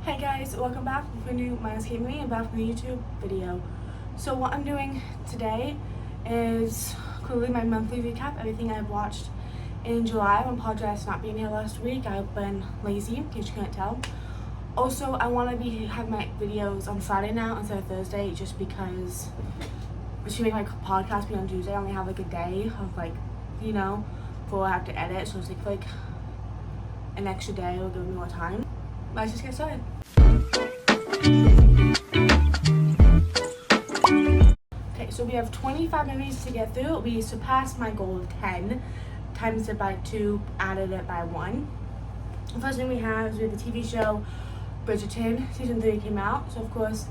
Hey guys, welcome back to a new Maxxxine and back from the YouTube video. So what I'm doing today is clearly my monthly recap, everything I've watched in July. I apologize for not being here last week. I've been lazy, in case you can't tell. Also, I want to have my videos on Friday now instead of Thursday, just because I should make my podcast be on Tuesday. I only have like a day of before I have to edit, so it's like an extra day will give me more time. Let's just get started. Okay, so we have 25 movies to get through. We surpassed my goal of 10, times it by 2, added it by 1. The first thing we have is the TV show Bridgerton. Season 3 came out, so of course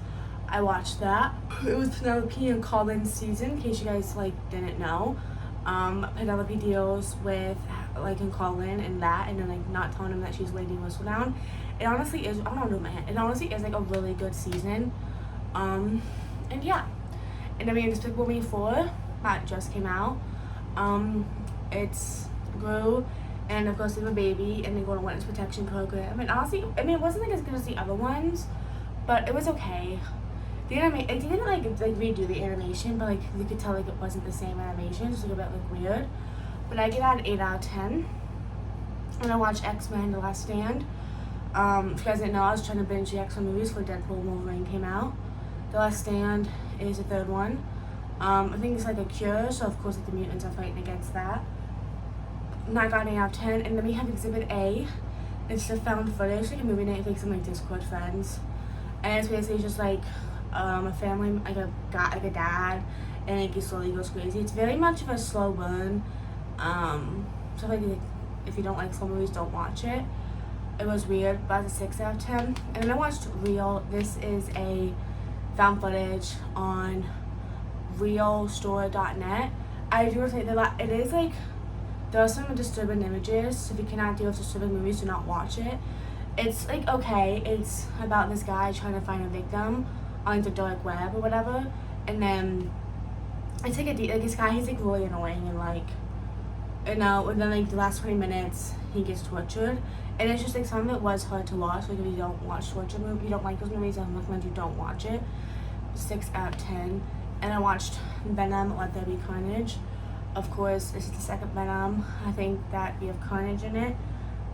I watched that. It was Penelope and Colin's season, in case you guys didn't know. Penelope deals with and Colin and that, and then not telling him that she's Lady Whistledown. It honestly is, I don't know, man. It honestly is a really good season. And yeah. And then we have Despicable Me 4 that just came out. It's Gru, and of course they have a baby, and they go on a witness protection program. And honestly, it wasn't as good as the other ones, but it was okay. The it didn't redo the animation, but you could tell it wasn't the same animation, just a bit weird. But I give that an 8 out of 10. And I watched X-Men: The Last Stand. If you guys didn't know, I was trying to binge the X-Men movies before Deadpool and Wolverine came out. The Last Stand is the third one. I think it's a cure, so of course the mutants are fighting against that. And I got an 8 out of 10. And then we have Exhibit A. It's the found footage, a movie night with some Discord friends. And it's basically just a family, a dad, and he slowly goes crazy. It's very much of a slow burn. So if you don't like slow movies, don't watch it. It was weird, but it's a 6 out of 10. And then I watched Real. This is a found footage on realstore.net. I do say that it is there are some disturbing images, so if you cannot deal with disturbing movies, do not watch it. It's okay. It's about this guy trying to find a victim on the dark web or whatever, and then it's this guy, he's really annoying, and then the last 20 minutes he gets tortured, and it's just some of it was hard to watch. If you don't watch torture movies, you don't like those movies, I recommend you don't watch it. 6 out of 10. And I watched Venom: Let There Be Carnage. Of course, this is the second Venom. I think that we have Carnage in it.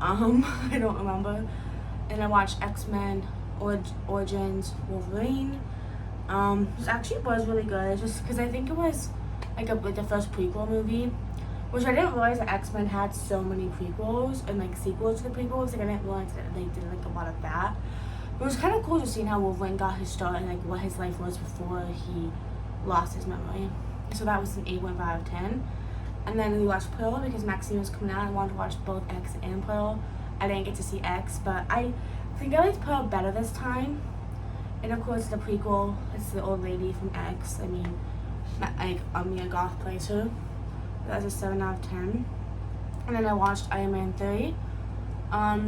I don't remember. And I watched X-Men Origins Wolverine. It actually was really good. It's just because I think it was the first prequel movie, which I didn't realize that X-Men had so many prequels and sequels to the prequels. I didn't realize that they did a lot of that. But it was kind of cool to see how Wolverine got his start and what his life was before he lost his memory. So that was an 8.5 out of 10. And then we watched Pearl because Maxxxine was coming out. I wanted to watch both X and Pearl. I didn't get to see X, but I think I liked Pearl better this time. And of course the prequel, it's the old lady from X. Mia Goth plays her. That's a 7 out of 10. And then I watched Iron Man 3. I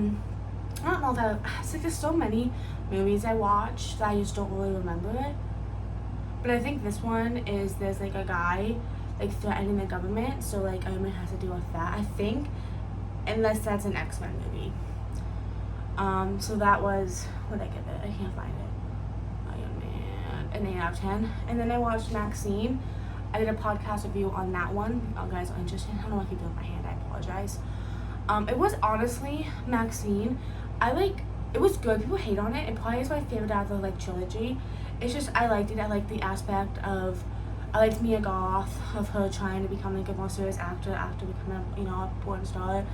don't know if there's so many movies I watched that I just don't really remember it. But I think this one is there's a guy threatening the government, so Iron Man has to deal with that, I think, unless that's an X-Men movie. So that was, what did I give it? I can't find it. Iron Man, an 8 out of 10. And then I watched Maxxxine. I did a podcast review on that one. Oh, guys are interested. I don't know what I keep doing with my hand. I apologize. It was honestly Maxxxine. It was good. People hate on it. It probably is my favorite out of the trilogy. It's just I liked it. I liked the aspect of I liked Mia Goth, of her trying to become a more serious actor after becoming a porn star.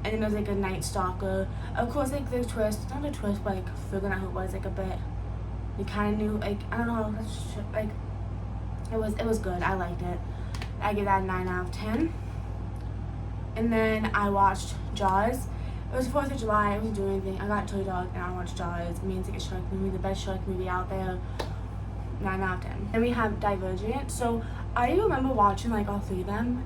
And then there's a Night Stalker. Of course, the twist, not a twist, but figuring out who it was a bit. You kind of knew I don't know. It was good. I liked it. I give that a 9 out of 10. And then I watched Jaws. It was 4th of July. I wasn't doing anything. I got Toy Dog and I watched Jaws. It means it's a shark movie, the best shark movie out there. 9 out of 10. Then we have Divergent. So I remember watching all 3 of them.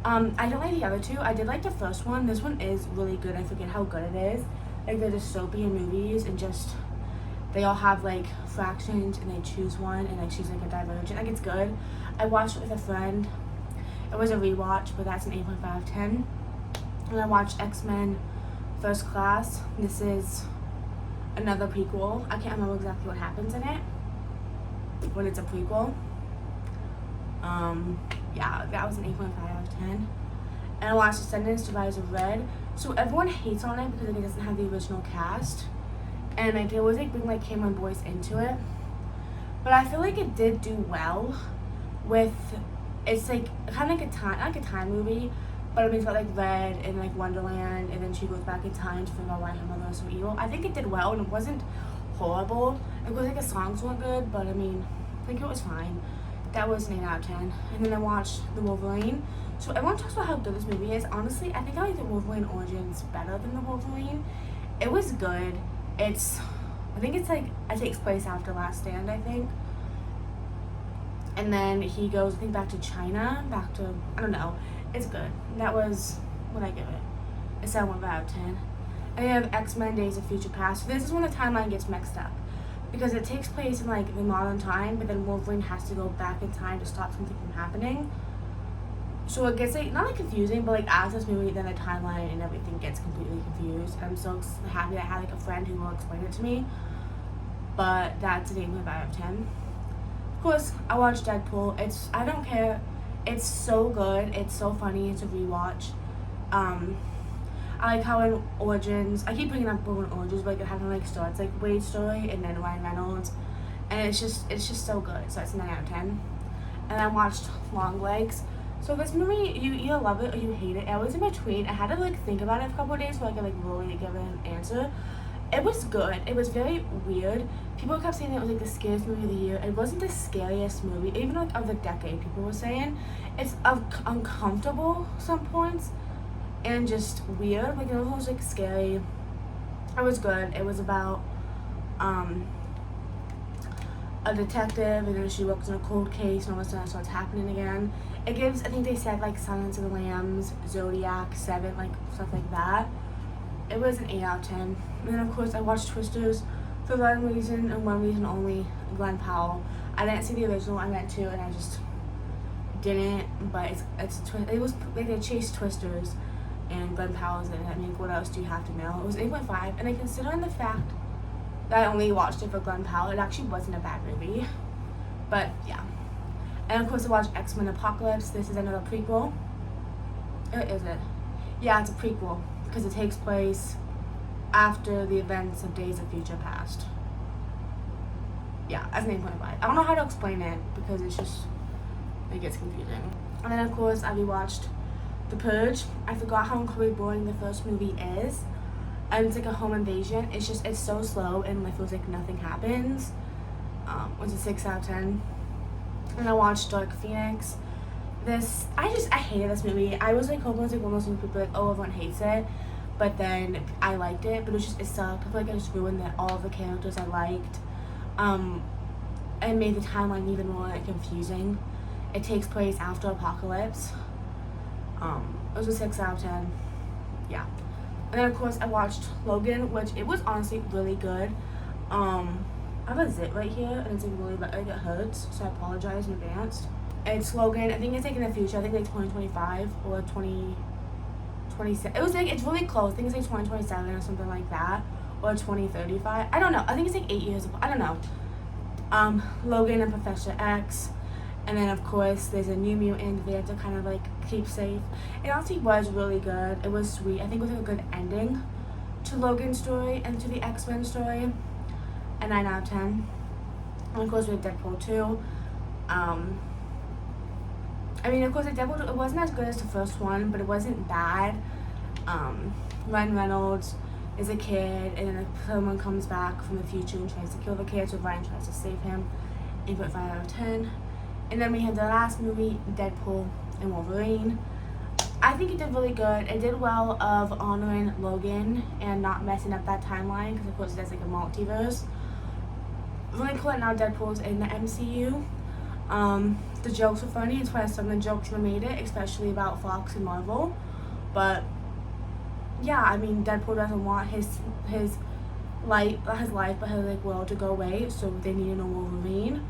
I didn't like the other 2. I did like the first one. This one is really good. I forget how good it is. They're dystopian movies and just they all have fractions and they choose one and choose a divergent. It's good. I watched it with a friend. It was a rewatch, but that's an 8.5 out of 10. And I watched X-Men First Class. This is another prequel. I can't remember exactly what happens in it, but it's a prequel. Yeah, that was an 8.5 out of 10. And I watched Descendants, Dividers of Red. So everyone hates on it because it doesn't have the original cast, and like they always like bring like Cameron Boyce into it. But I feel like it did do well. With it's like kind of like a time movie, but I mean it's about like Red and like Wonderland, and then she goes back in time to figure out why her mother was so evil. I think it did well, and it wasn't horrible. It was like the songs weren't good, but I mean, I think it was fine. That was an 8 out of 10. And then I watched The Wolverine. So everyone talks about how good this movie is. Honestly, I think I like The Wolverine Origins better than The Wolverine. It was good. I think it's like, it takes place after Last Stand, I think. And then he goes, I think, back to China, I don't know. It's good. That was what I give it. It's 7.5 out of 10. And you have X-Men Days of Future Past. So this is when the timeline gets mixed up, because it takes place in like the modern time, but then Wolverine has to go back in time to stop something from happening. So it gets like not like confusing, but like as this movie, then the timeline and everything gets completely confused. And I'm so happy that I had like a friend who will explain it to me. But that's an 8.5 out of 10. Of course, I watched Deadpool. I don't care. It's so good. It's so funny. It's a rewatch. I like how in Origins, I keep bringing up Origins, but like it kind of like starts like Wade's story and then Ryan Reynolds, and it's just so good. So it's a 9 out of 10. And I watched Longlegs. So this movie, you either love it or you hate it. I was in between. I had to like think about it for a couple of days so I could like really give it an answer. It was good. It was very weird. People kept saying it was like the scariest movie of the year. It wasn't the scariest movie, even like of the decade. People were saying it's uncomfortable some points and just weird. Like it was like scary. It was good. It was about a detective, and then she works in a cold case, and all of a sudden it starts happening again. It gives, I think they said like Silence of the Lambs, Zodiac, Seven, like stuff like that. It was an 8 out of 10. And then of course I watched Twisters for one reason and one reason only, Glenn Powell. I didn't see the original, I meant to, and I just didn't. But it was like they chased Twisters, and Glenn Powell's in it. I mean, what else do you have to know? It was 8.5, and considering the fact that I only watched it for Glenn Powell, it actually wasn't a bad movie. But yeah. And of course I watched X-Men Apocalypse. This is another prequel. Or is it? Yeah, it's a prequel, because it takes place after the events of Days of Future Past. Yeah, that's an 8.5. I don't know how to explain it because it gets confusing. And then of course I rewatched The Purge. I forgot how incredibly boring the first movie is. And it's like a home invasion. It's so slow and it feels like nothing happens. Which is 6 out of 10. And I watched Dark Phoenix. I hated this movie. I was like hoping it was like one of those people like, oh, everyone hates it. But then I liked it, but it sucked. I feel like I just ruined all of the characters I liked. And made the timeline even more like confusing. It takes place after Apocalypse. It was a 6 out of 10. Yeah. And then of course I watched Logan, which it was honestly really good. I have a zit right here, and it's like really like it hurts, so I apologize in advance. It's Logan. I think it's like in the future. I think like 2025 or 2027. It was like it's really close. I think it's like 2027 or something like that, or 2035. I don't know. I think it's like 8 years ago. I don't know. Logan and Professor X, and then of course there's a New Mutant there to kind of like keep safe. It honestly was really good. It was sweet. I think it was like a good ending to Logan's story and to the X-Men story. A 9 out of 10. And of course we have Deadpool 2. I mean, of course, like Deadpool 2, it wasn't as good as the first one, but it wasn't bad. Ryan Reynolds is a kid, and then someone comes back from the future and tries to kill the kid, so Ryan tries to save him. 8.5 out of 10. And then we had the last movie, Deadpool and Wolverine. I think it did really good. It did well of honoring Logan and not messing up that timeline, because of course there's like a multiverse. Really cool that now Deadpool's in the MCU. The jokes were funny. It's why some of the jokes were made it, especially about Fox and Marvel. But yeah, I mean, Deadpool doesn't want his life, but his like world to go away, so they need a Wolverine,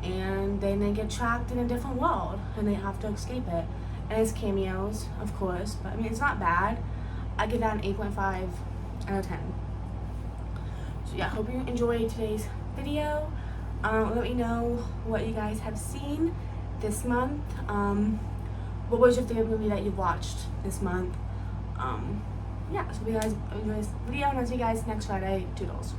and then they get trapped in a different world, and they have to escape it. And it's cameos, of course, but I mean, it's not bad. I give that an 8.5 out of 10. So yeah, hope you enjoyed today's video. Let me know what you guys have seen this month. What was your favorite movie that you watched this month? Yeah, so hope you guys enjoy this video, and I'll see you guys next Friday. Toodles.